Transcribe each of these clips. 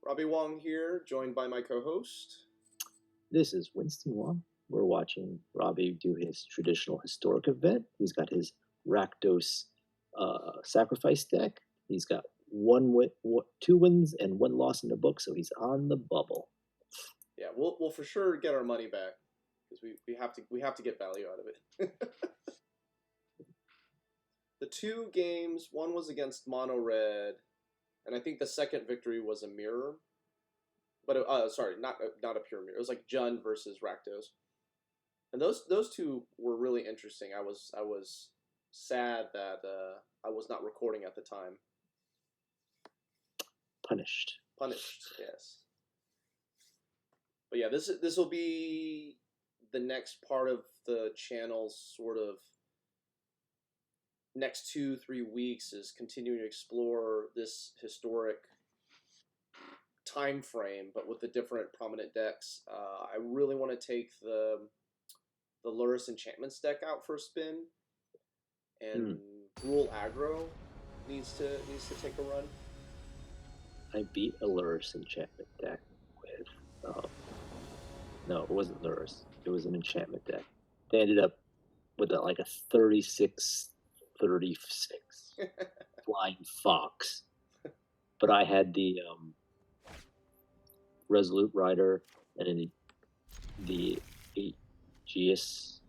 Robbie Wong here, joined by my co-host. This is Winston Wong. We're watching Robbie do his traditional historic event. He's got his Rakdos sacrifice deck. He's got two wins and one loss in the book, so he's on the bubble. Yeah, we'll for sure get our money back because we have to get value out of it. The two games, one was against Mono Red, and I think the second victory was a mirror. But sorry, not a pure mirror. It was like Jund versus Rakdos, and those two were really interesting. I was sad that I was not recording at the time. Punished, yes. But yeah, this will be the next part of the channel's sort of next 2-3 weeks is continuing to explore this historic time frame, but with the different prominent decks. I really want to take the Lurrus Enchantments deck out for a spin, and Gruul Aggro needs to take a run. I beat a Lurrus Enchantment deck with no, it wasn't Lurrus. It was an enchantment deck. They ended up with like a 36 Flying Fox. But I had the Resolute Rider and the Aegis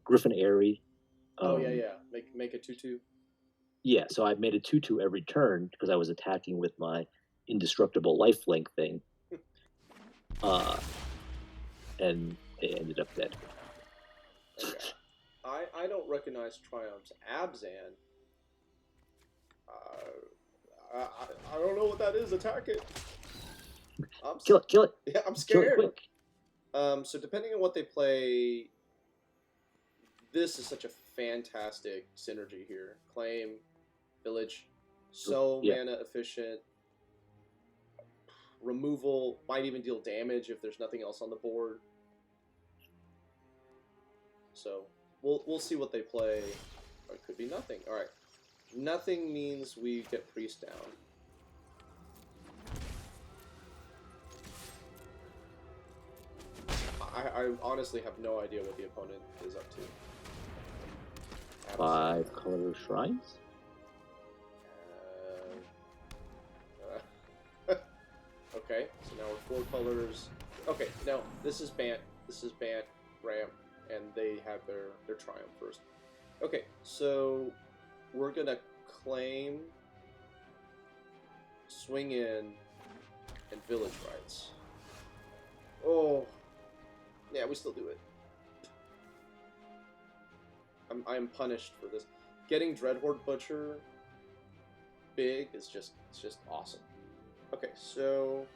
Griffin Airy. Yeah. Make a 2/2. Yeah, so I made a 2/2 every turn because I was attacking with my indestructible lifelink thing. And it ended up dead. Okay. I don't recognize Triumph's Abzan. I don't know what that is. Attack it. Kill it. Yeah, I'm scared. Kill it quick. So depending on what they play, this is such a fantastic synergy here. Claim, Village, mana efficient. Removal might even deal damage if there's nothing else on the board. So we'll see what they play. Or it could be nothing. All right, nothing means we get priest down. I honestly have no idea what the opponent is up to. 5-color shrines. Okay, so now we're 4 colors. Okay, no, this is Bant, Ramp, and they have their Triumph first. Okay, so we're gonna claim, swing in, and Village Rites. Oh, yeah, we still do it. I'm punished for this. Getting Dreadhorde Butcher big is just awesome. Okay, so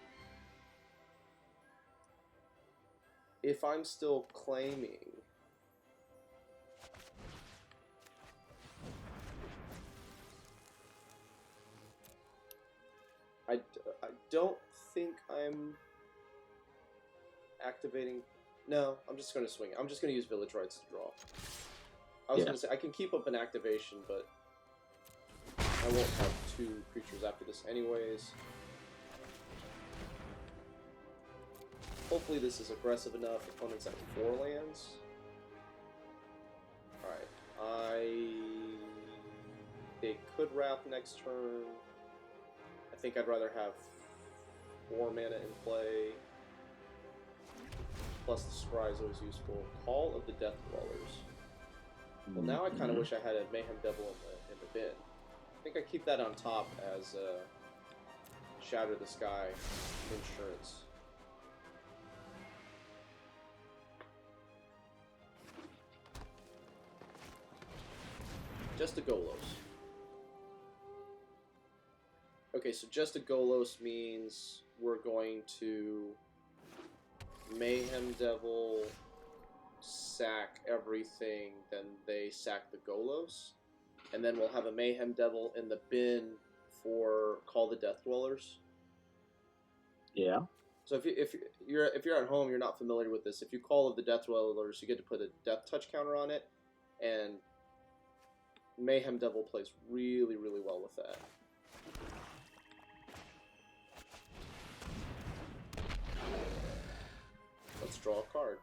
if I'm still claiming, I don't think I'm activating. No, I'm just going to swing. I'm just going to use Village Rites to draw. I was going to say I can keep up an activation, but I won't have 2 creatures after this anyways. Hopefully this is aggressive enough. Opponents have 4 lands. Alright. They could Wrath next turn. I think I'd rather have 4 mana in play. Plus the Scry is always useful. Call of the Death Dwellers. Well, now I kind of wish I had a Mayhem Devil in the bin. I think I keep that on top as Shatter the Sky insurance. Just a Golos. Okay, so just a Golos means we're going to Mayhem Devil, sack everything, then they sack the Golos, and then we'll have a Mayhem Devil in the bin for Call the Death Dwellers. Yeah. So if you're at home, you're not familiar with this. If you Call of the Death Dwellers, you get to put a Death Touch counter on it, and Mayhem Devil plays really, really well with that. draw a card.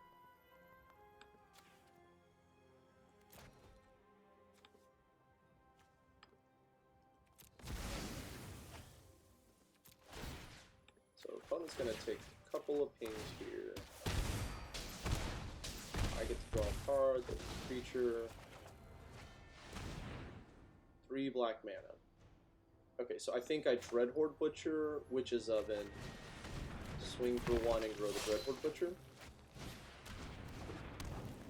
So opponent's going to take a couple of pings here. I get to draw a card, there's a creature. 3 black mana. Okay, so I think I Dreadhorde Butcher, Witch's Oven, swing for 1 and grow the Dreadhorde Butcher.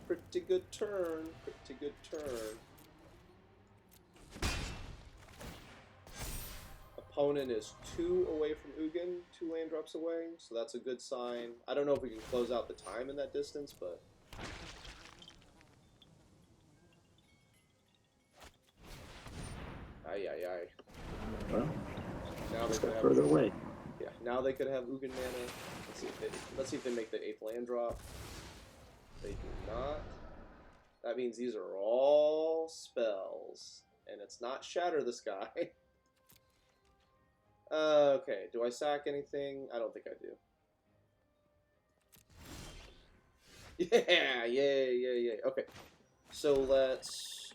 Pretty good turn, pretty good turn. Opponent is 2 away from Ugin, 2 land drops away, so that's a good sign. I don't know if we can close out the time in that distance, but... Ay, ay, ay. Well, now let's they go could further have, away. Yeah, now they could have Ugin mana. Let's see if they make the 8th land drop. They do not. That means these are all spells, and it's not Shatter the Sky. Okay, do I sack anything? I don't think I do. Yeah, yay. Okay, so let's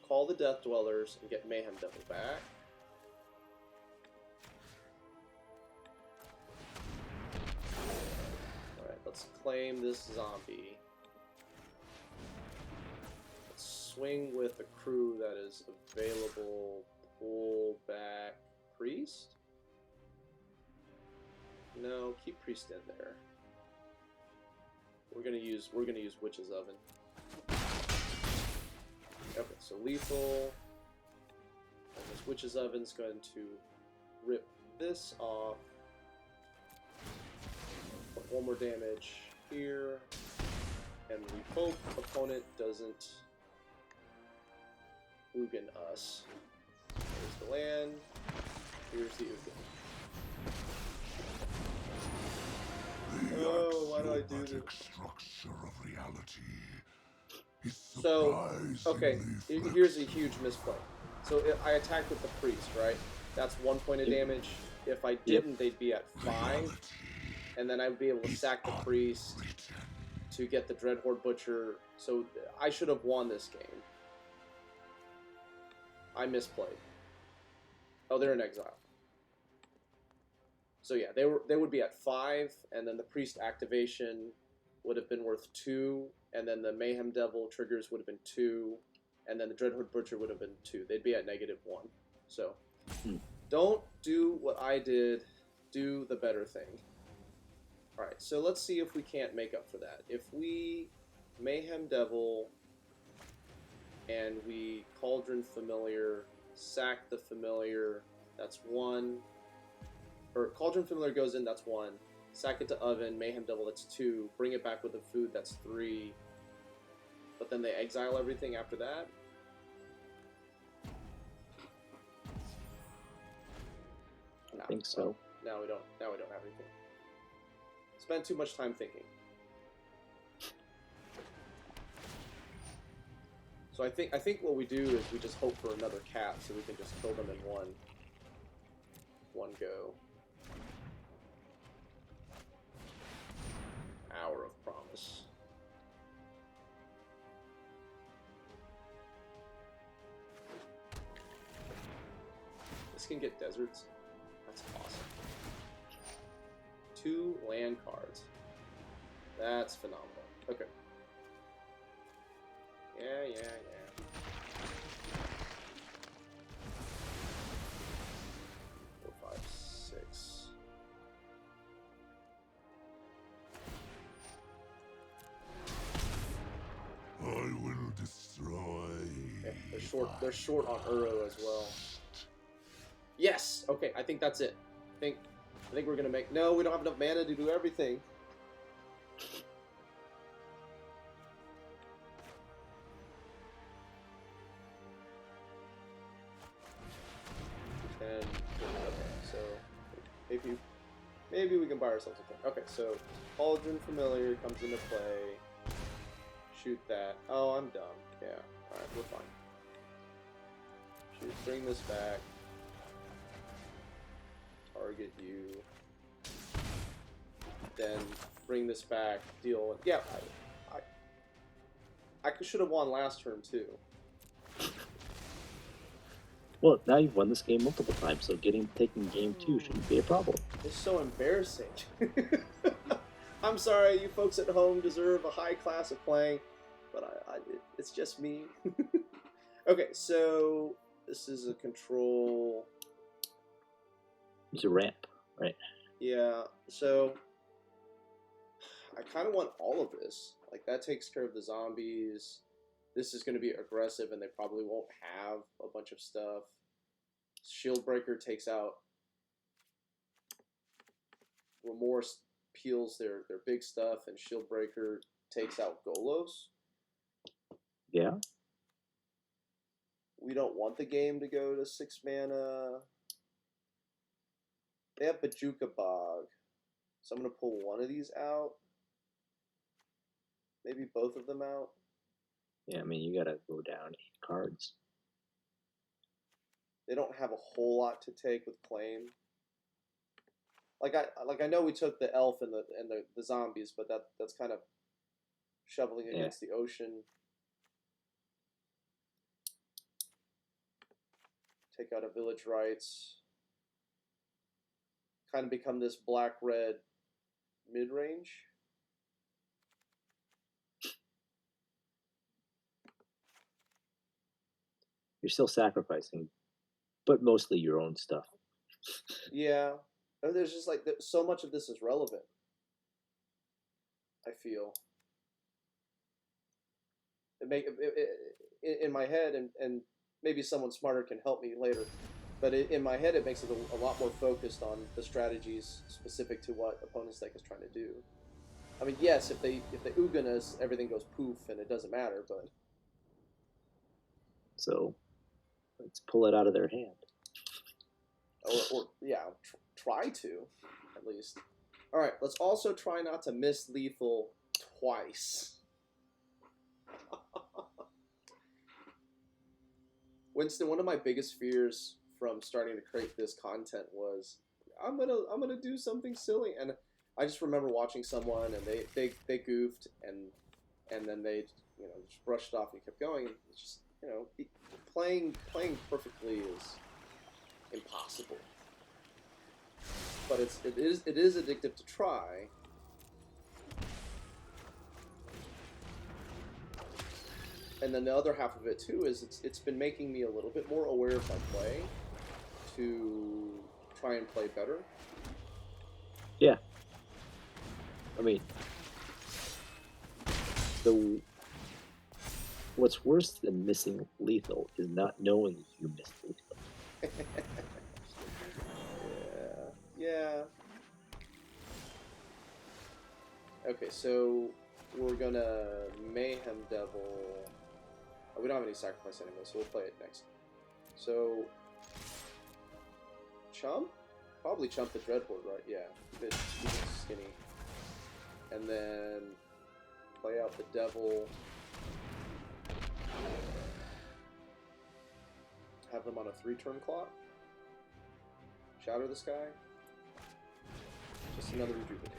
call the Death Dwellers and get Mayhem Devil back. Alright, let's claim this zombie. Let's swing with a crew that is available. Pull back Priest? No, keep Priest in there. We're gonna use Witch's Oven. Okay, so lethal. And this Witch's Oven's going to rip this off. Put 1 more damage here. And we hope opponent doesn't Ugin us. There's the land. Here's the Ugin. Oh, why do I do this? Structure of reality is So, okay, here's a huge misplay. So I attacked with the Priest, right? That's 1 point of damage. If I didn't, they'd be at 5. And then I'd be able to sack the Priest to get the Dreadhorde Butcher. So I should have won this game. I misplayed. Oh, they're in exile. So yeah, they would be at 5, and then the Priest activation would have been worth 2, and then the Mayhem Devil triggers would have been 2, and then the Dreadhorde Butcher would have been 2. They'd be at -1. So don't do what I did. Do the better thing. All right, so let's see if we can't make up for that. If we Mayhem Devil and we Cauldron Familiar, sack the Familiar, that's 1. Or Cauldron Familiar goes in, that's 1. Sack it to Oven, Mayhem Devil, that's 2. Bring it back with the food, that's 3. But then they exile everything after that. I think so. Now we don't have anything. Spent too much time thinking. So I think what we do is we just hope for another cat so we can just kill them in one go. Hour of Promise. This can get deserts. That's awesome. 2 land cards. That's phenomenal. Okay. Yeah. 4, 5, 6. I will destroy. Okay, they're short on Uro as well. Yes. Okay, I think that's it. I think we're gonna make. No, we don't have enough mana to do everything. And okay, so maybe we can buy ourselves a thing. Okay, so Cauldron Familiar comes into play. Shoot that. Oh, I'm dumb. Yeah. All right, we're fine. Shoot. Bring this back. Target you. then bring this back, deal. Yeah, I should have won last turn too. Well, now you've won this game multiple times, so taking game 2 shouldn't be a problem. It's so embarrassing. I'm sorry, you folks at home deserve a high class of playing, but it's just me. Okay, so this is a control. It's a ramp, right? Yeah, so I kind of want all of this. Like, that takes care of the zombies. This is going to be aggressive, and they probably won't have a bunch of stuff. Shieldbreaker takes out Remorse, peels their big stuff, and Shieldbreaker takes out Golos. Yeah. We don't want the game to go to 6 mana. They have Bajuka Bog, so I'm going to pull one of these out. Maybe both of them out. Yeah, I mean, you gotta go down 8 cards. They don't have a whole lot to take with Claim. Like I know we took the elf and the zombies, but that's kind of shoveling against the ocean. Take out a Village Rites. Kind of become this black-red mid-range. You're still sacrificing, but mostly your own stuff. Yeah. There's just like so much of this is relevant, I feel. In my head, and maybe someone smarter can help me later, but in my head it makes it a lot more focused on the strategies specific to what opponent's deck is trying to do. I mean, yes, if they Ugin us, everything goes poof and it doesn't matter, but... So, let's pull it out of their hand. Or yeah, try to, at least. Alright, let's also try not to miss lethal twice. Winston, one of my biggest fears from starting to create this content was I'm gonna do something silly, and I just remember watching someone and they goofed and then they just brushed it off and kept going. It's just playing perfectly is impossible, but it is addictive to try. And then the other half of it too is it's been making me a little bit more aware of my play to try and play better. Yeah. I mean, what's worse than missing lethal is not knowing you missed lethal. Yeah. Okay, so we're gonna Mayhem Devil. Oh, we don't have any sacrifice anymore, so we'll play it next. So, Chump? Probably Chump the Dreadhorde, right? Yeah, he's skinny. And then play out the Devil. Have them on a 3-turn clock. Shatter the Sky. Just another Rejuvenate.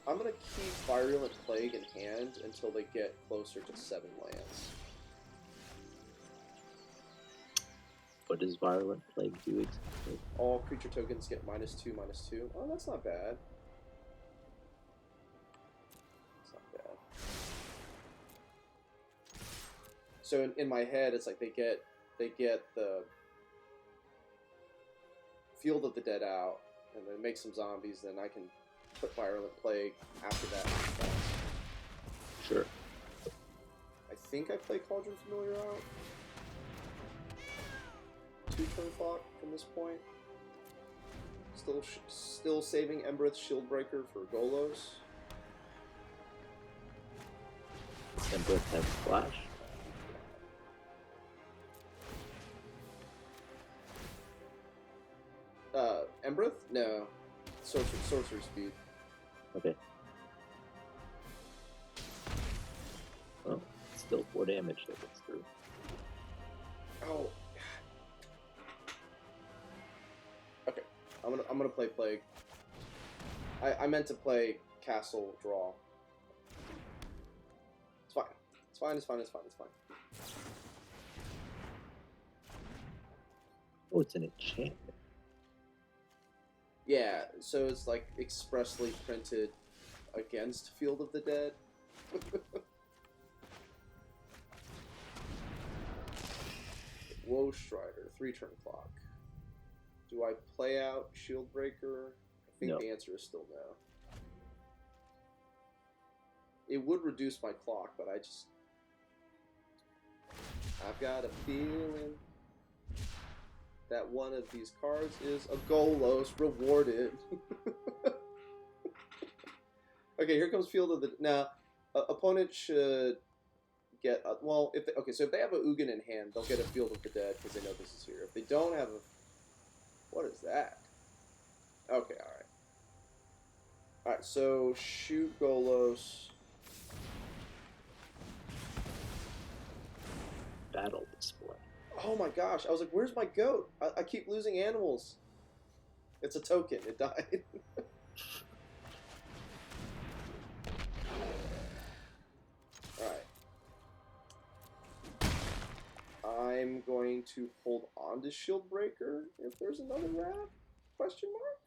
I'm going to keep Virulent Plague in hand until they get closer to 7 lands. What does Virulent Plague do exactly? All creature tokens get -2/-2. Oh, that's not bad. That's not bad. So in my head, it's like they get the Field of the Dead out, and then make some zombies, then I can put Virulent Plague after that. Sure. I think I play Cauldron Familiar out. 2-turn clock from this point. Still saving Embereth Shieldbreaker for Golos. Embereth has Flash. Embereth? No. Sorcery Speed. Okay. Well, still 4 damage that gets through. Oh, I'm gonna play Plague. I meant to play Castle Draw. It's fine. It's fine. It's fine. It's fine. It's fine. Oh, it's an enchantment. Yeah, so it's like expressly printed against Field of the Dead. Woe Strider, 3-turn clock. Do I play out Shieldbreaker? I think No. the answer is still no. It would reduce my clock, but I've got a feeling that one of these cards is a Golos rewarded. Okay, here comes Field of the... Now, opponent should get... well, so if they have a Ugin in hand, they'll get a Field of the Dead because they know this is here. If they don't have a... What is that? Okay, alright. Alright, so shoot Golos. Battle display. Oh my gosh, I was like, where's my goat? I keep losing animals. It's a token, it died. Alright. I'm going to hold on to Shieldbreaker if there's another wrap? Question mark?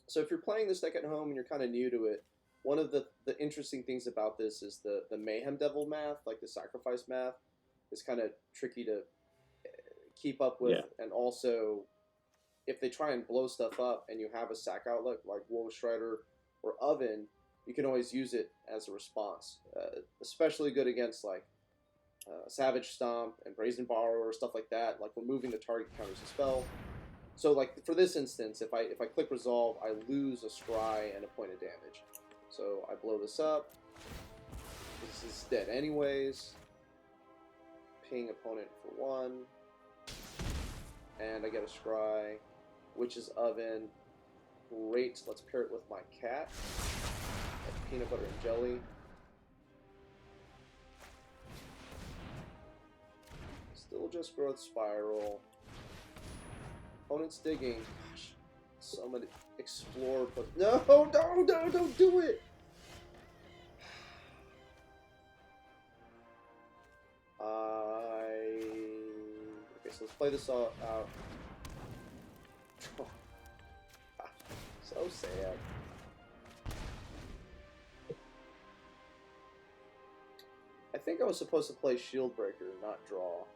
So if you're playing this deck at home and you're kind of new to it, one of the interesting things about this is the Mayhem Devil math, like the sacrifice math, is kind of tricky to keep up with. Yeah. And also, if they try and blow stuff up and you have a sack outlet like Woe Strider or Oven, you can always use it as a response. Especially good against like Savage Stomp and Brazen Borrower, stuff like that. Like removing the target counters a spell. So like for this instance, if I click Resolve, I lose a scry and a point of damage. So I blow this up. This is dead anyways. Ping opponent for 1. And I get a scry, which is Oven. Great. Let's pair it with my cat. Like peanut butter and jelly. Still just Growth Spiral. Opponent's digging. Gosh. So many explore, but no, don't do it. Okay, so let's play this all out. So sad. I think I was supposed to play Shieldbreaker, not draw.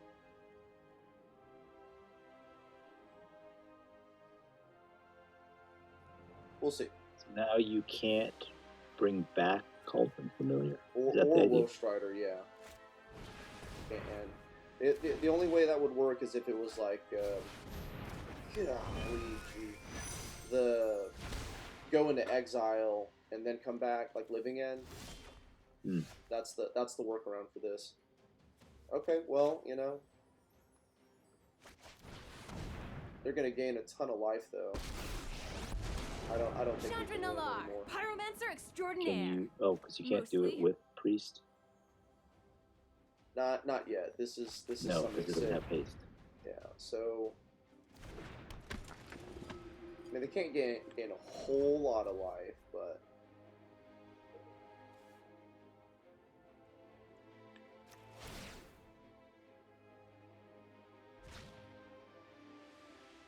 We'll see. So now you can't bring back Cauldron Familiar? Or Woe Strider, yeah. And the only way that would work is if it was like, the go into exile and then come back, like Living End. Mm. That's the workaround for this. Okay, well, you know, they're gonna gain a ton of life though. I don't think we can do it anymore. Pyromancer extraordinaire. Can you? Oh, because you can't do it with Priest. Not yet. This is no, something because it doesn't have haste. Yeah. So, I mean, they can't gain a whole lot of life, but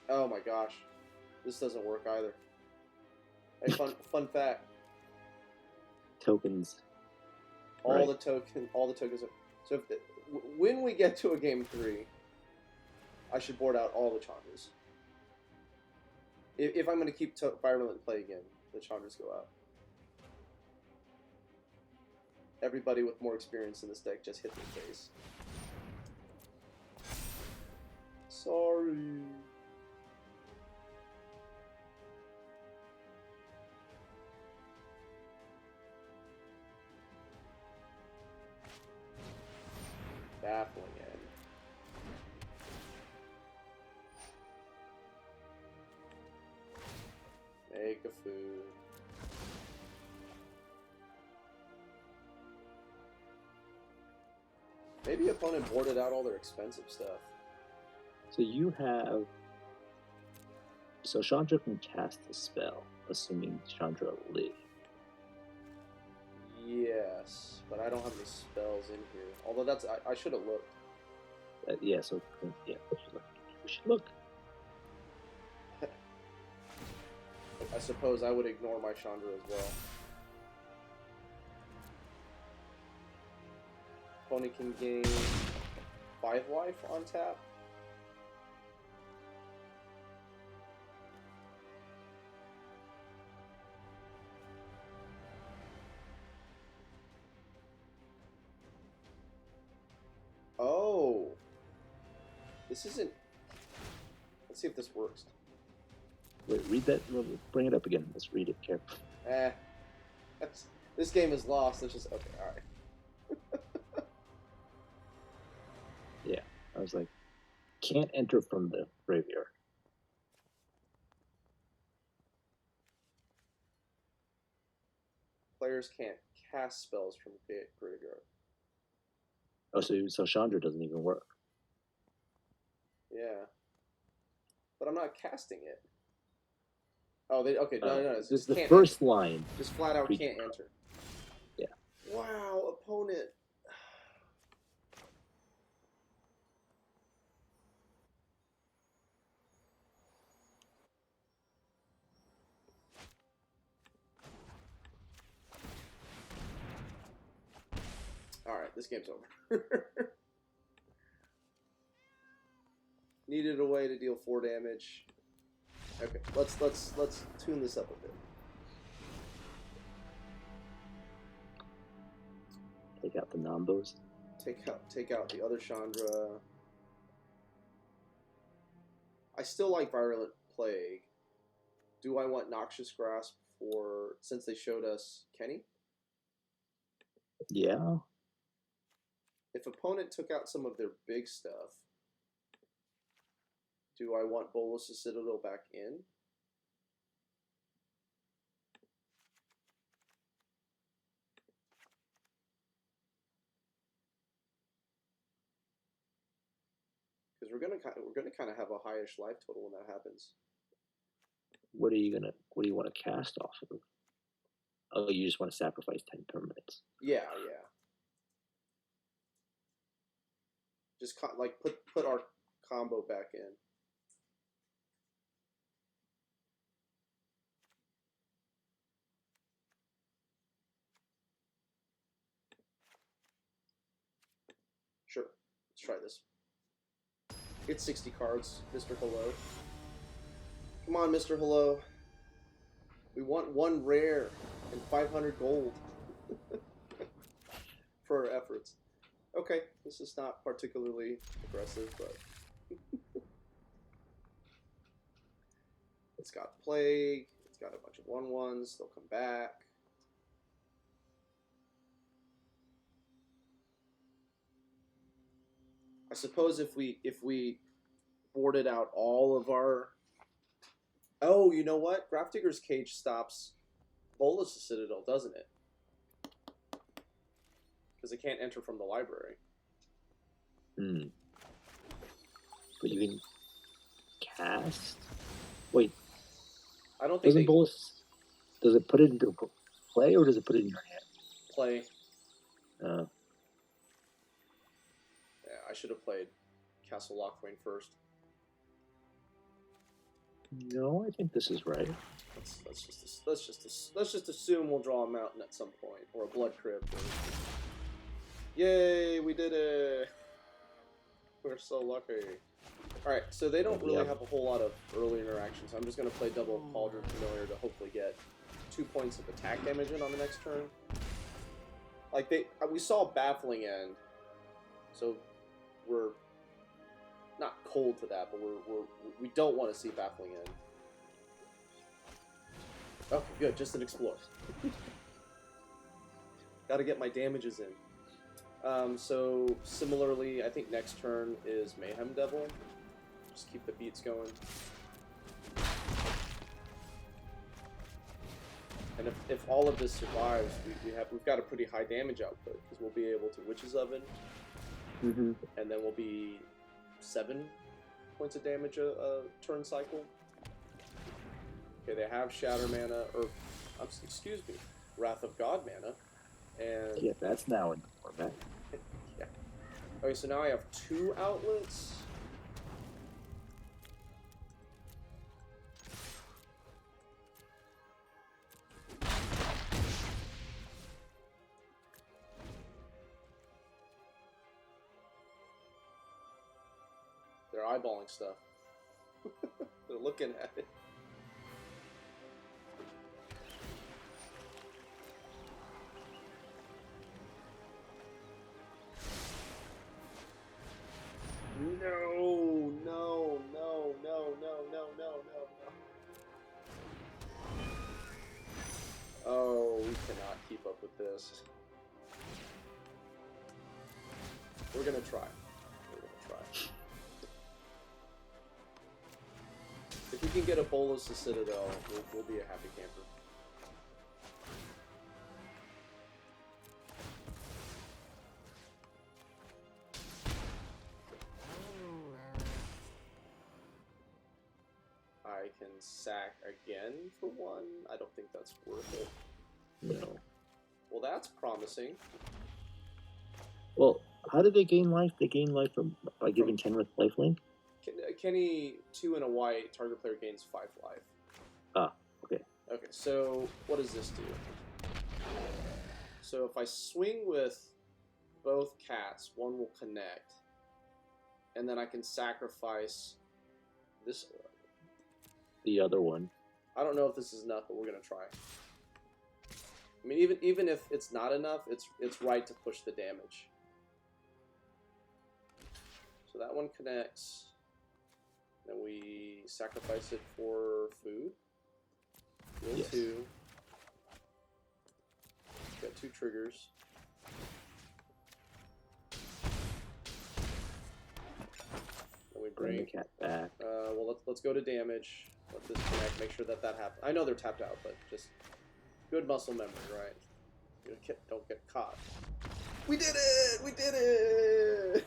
oh my gosh, this doesn't work either. Hey, fun fact. Tokens. All the tokens. So if when we get to a game 3, I should board out all the Chandras. If I'm going to keep Firelink and play again, the Chandras go out. Everybody with more experience in this deck just hit their face. Sorry. Baffling end. Make a food. Maybe opponent boarded out all their expensive stuff. So you have. So Chandra can cast a spell, assuming Chandra live. Yes, but I don't have any spells in here. Although that's I should have looked. Yeah, so yeah, we should look. I suppose I would ignore my Chandra as well. Opponent can gain 5 life on tap. Oh, this isn't. Let's see if this works. Wait, read that. Bring it up again. Let's read it carefully. This game is lost. Let's just okay. All right. Yeah, I was like, can't enter from the graveyard. Players can't cast spells from the graveyard. Oh, so Chandra doesn't even work. Yeah, but I'm not casting it. Oh, okay. No. This is the first line. Just flat out can't enter. Yeah. Wow, opponent. All right, this game's over. Needed a way to deal 4 damage. Okay, let's tune this up a bit. Take out the Nombos. Take out the other Chandra. I still like Virulent Plague. Do I want Noxious Grasp since they showed us Kenny? Yeah. If opponent took out some of their big stuff, do I want Bolas' Citadel back in? Because we're gonna kind of have a highish life total when that happens. What do you want to cast off of? Oh, you just want to sacrifice 10 permanents. Yeah. Just put our combo back in. Sure, let's try this. It's 60 cards, Mr. Hello. Come on, Mr. Hello. We want 1 rare and 500 gold for our efforts. Okay, this is not particularly aggressive, but it's got Plague, it's got a bunch of 1/1s, they'll come back. I suppose if we boarded out all of our... Oh, you know what? Grafdigger's Cage stops Bolas' Citadel, doesn't it? Because it can't enter from the library. Hmm. But you can cast? Wait. I don't think Bolas... Does it put it into play or does it put it in your hand? Play. I should have played Castle Locthwain first. No, I think this is right. Let's just assume we'll draw a mountain at some point, or a Blood Crypt. Yay, we did it! We're so lucky. All right, so they don't really have a whole lot of early interactions. I'm just gonna play double Cauldron Familiar to hopefully get 2 points of attack damage in on the next turn. Like we saw Baffling End, so we're not cold to that, but we don't want to see Baffling End. Okay, good, just an Explore. Gotta get my damages in. So similarly, I think next turn is Mayhem Devil. Just keep the beats going. And if all of this survives, we've got a pretty high damage output because we'll be able to Witch's Oven Mm-hmm. and then we'll be 7 points of damage a turn cycle. Okay, they have Shatter mana, or excuse me, Wrath of God mana, and Yeah, that's now in the format. yeah. Okay, so now I have 2 outlets. They're eyeballing stuff. They're looking at it. No, no, no, no, no, no, no, no, no. Oh, we cannot keep up with this. We're gonna try. We're gonna try. If we can get a Bolas to Citadel, we'll be a happy camper. I can sack again for 1. I don't think that's worth it. No. Well, that's promising. Well, how do they gain life? They gain life by giving Kenrith lifelink? Kenny, 2 and a white, target player gains 5 life. Ah, okay. Okay, so what does this do? So if I swing with both cats, 1 will connect, and then I can sacrifice this. The other one. I don't know if this is enough, but we're gonna try. I mean, even if it's not enough, it's right to push the damage. So that one connects. Then we sacrifice it for food. Heal Yes. 2. Got 2 triggers. Then we Bring the bring. cat back. Well, let's go to damage. Let this connect. Make sure that happens. I know they're tapped out, but just good muscle memory, right? Don't get caught. We did it! We did it!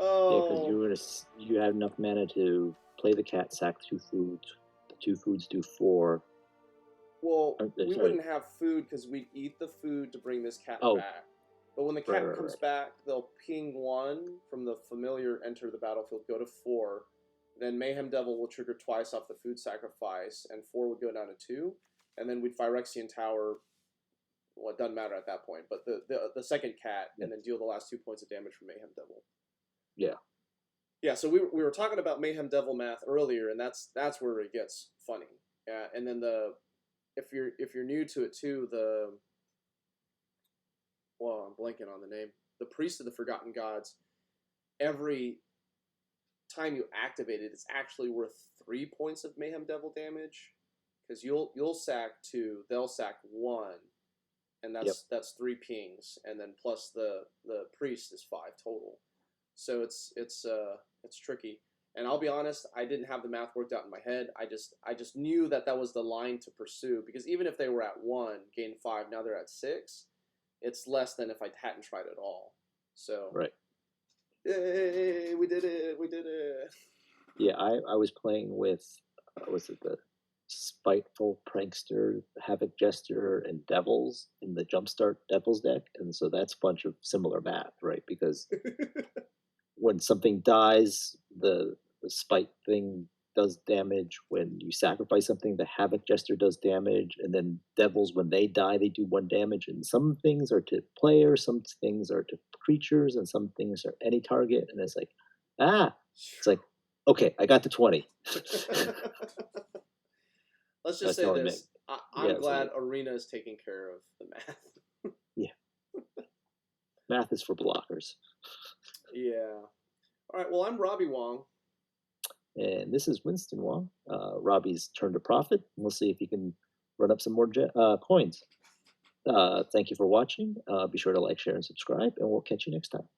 Oh. Yeah, because you had enough mana to play the cat, sack 2 foods. The 2 foods do 4. Well, we wouldn't have food because we'd eat the food to bring this cat back. But when the cat comes back, they'll ping 1 from the familiar, enter the battlefield, go to 4. Then Mayhem Devil will trigger twice off the food sacrifice, and 4 would go down to 2. And then we'd Phyrexian Tower. Well, it doesn't matter at that point, but the second cat, and then deal the last 2 points of damage from Mayhem Devil. Yeah. Yeah, so we were talking about Mayhem Devil math earlier, and that's where it gets funny. Yeah, and then if you're new to it too, I'm blanking on the name. The Priest of the Forgotten Gods. Every time you activate it, it's actually worth 3 points of Mayhem Devil damage, because you'll sack 2, they'll sack 1, and that's 3 pings, and then plus the priest is 5 total. So it's tricky. And I'll be honest, I didn't have the math worked out in my head. I just knew that was the line to pursue, because even if they were at 1, gain 5, now they're at 6, it's less than if I hadn't tried at all. So right. Yay, we did it. Yeah, I was playing with was it the Spiteful Prankster, Havoc Jester, and Devils in the Jumpstart Devils deck, and so that's a bunch of similar math, right? Because when something dies, the Spite thing does damage. When you sacrifice something, the Havoc Jester does damage, and then Devils, when they die, they do 1 damage. And some things are to players, some things are to creatures, and some things are any target. And it's like, it's like, okay, I got to 20. Let's just say this. I'm glad Arena is taking care of the math. Yeah. Math is for blockers. Yeah. All right, well, I'm Robbie Wong. And this is Winston Wong. Robbie's turned a profit. We'll see if he can run up some more coins. Thank you for watching. Be sure to like, share, and subscribe, and we'll catch you next time.